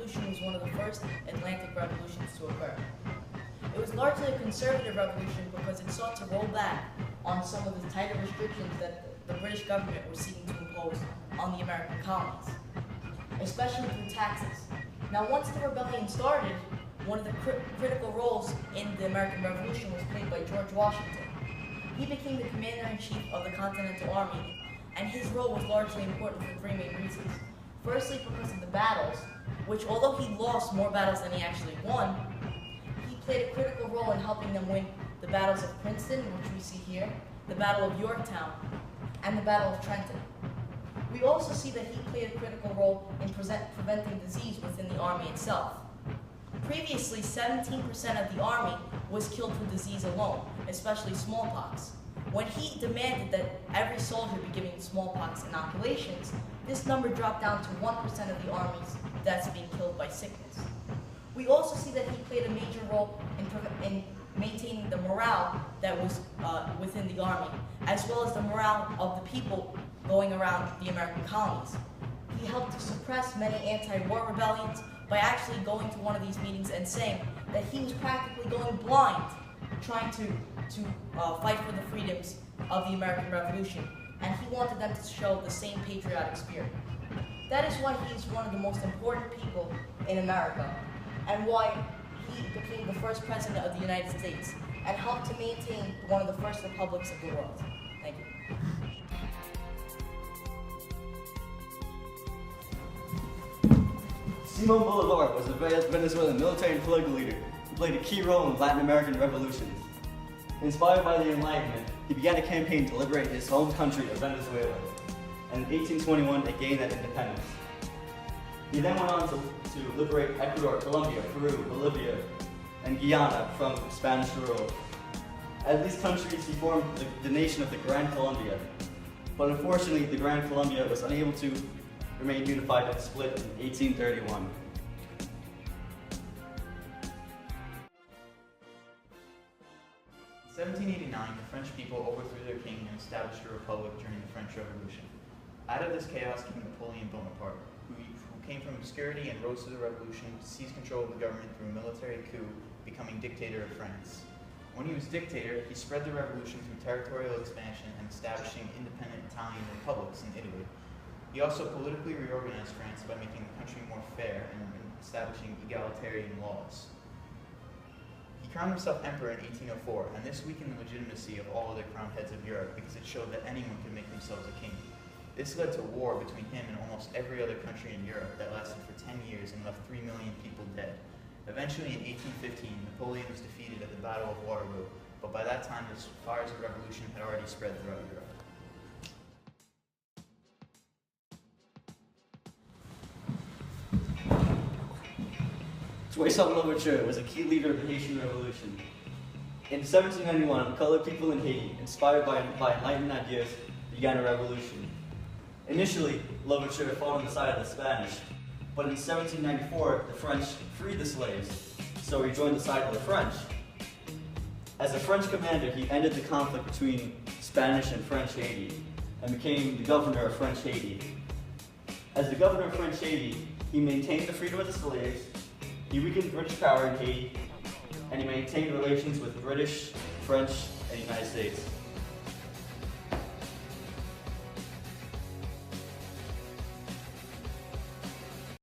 Revolution was one of the first Atlantic revolutions to occur. It was largely a conservative revolution because it sought to roll back on some of the tighter restrictions that the British government was seeking to impose on the American colonies, especially through taxes. Now, once the rebellion started, one of the critical roles in the American Revolution was played by George Washington. He became the commander-in-chief of the Continental Army, and his role was largely important for three main reasons. Firstly, because of the battles, which although he lost more battles than he actually won, he played a critical role in helping them win the battles of Princeton, which we see here, the Battle of Yorktown, and the Battle of Trenton. We also see that he played a critical role in preventing disease within the army itself. Previously, 17% of the army was killed through disease alone, especially smallpox. When he demanded that every soldier be given smallpox inoculations, this number dropped down to 1% of the army's deaths being killed by sickness. We also see that he played a major role in maintaining the morale that was within the army, as well as the morale of the people going around the American colonies. He helped to suppress many anti-war rebellions by actually going to one of these meetings and saying that he was practically going blind, trying to fight for the freedoms of the American Revolution, and he wanted them to show the same patriotic spirit. That is why he is one of the most important people in America, and why he became the first president of the United States, and helped to maintain one of the first republics of the world. Thank you. Simón Bolivar was a Venezuelan military and political leader who played a key role in Latin American revolutions. Inspired by the Enlightenment, he began a campaign to liberate his home country of Venezuela, and in 1821 it gained that independence. He then went on to liberate Ecuador, Colombia, Peru, Bolivia, and Guyana from Spanish rule. As these countries, he formed the nation of the Gran Colombia, but unfortunately the Gran Colombia was unable to remain unified and split in 1831. In 1789, the French people overthrew their king and established a republic during the French Revolution. Out of this chaos came Napoleon Bonaparte, who came from obscurity and rose to the revolution to seize control of the government through a military coup, becoming dictator of France. When he was dictator, he spread the revolution through territorial expansion and establishing independent Italian republics in Italy. He also politically reorganized France by making the country more fair and establishing egalitarian laws. He crowned himself emperor in 1804, and this weakened the legitimacy of all other crowned heads of Europe because it showed that anyone could make themselves a king. This led to war between him and almost every other country in Europe that lasted for 10 years and left 3 million people dead. Eventually, in 1815, Napoleon was defeated at the Battle of Waterloo, but by that time, the fires of revolution had already spread throughout Europe. Toussaint Louverture was a key leader of the Haitian Revolution. In 1791, colored people in Haiti, inspired by Enlightenment ideas, began a revolution. Initially, Louverture fought on the side of the Spanish, but in 1794, the French freed the slaves, so he joined the side of the French. As a French commander, he ended the conflict between Spanish and French Haiti, and became the governor of French Haiti. As the governor of French Haiti, he maintained the freedom of the slaves, he weakened British power in Haiti, and he maintained relations with British, French, and the United States.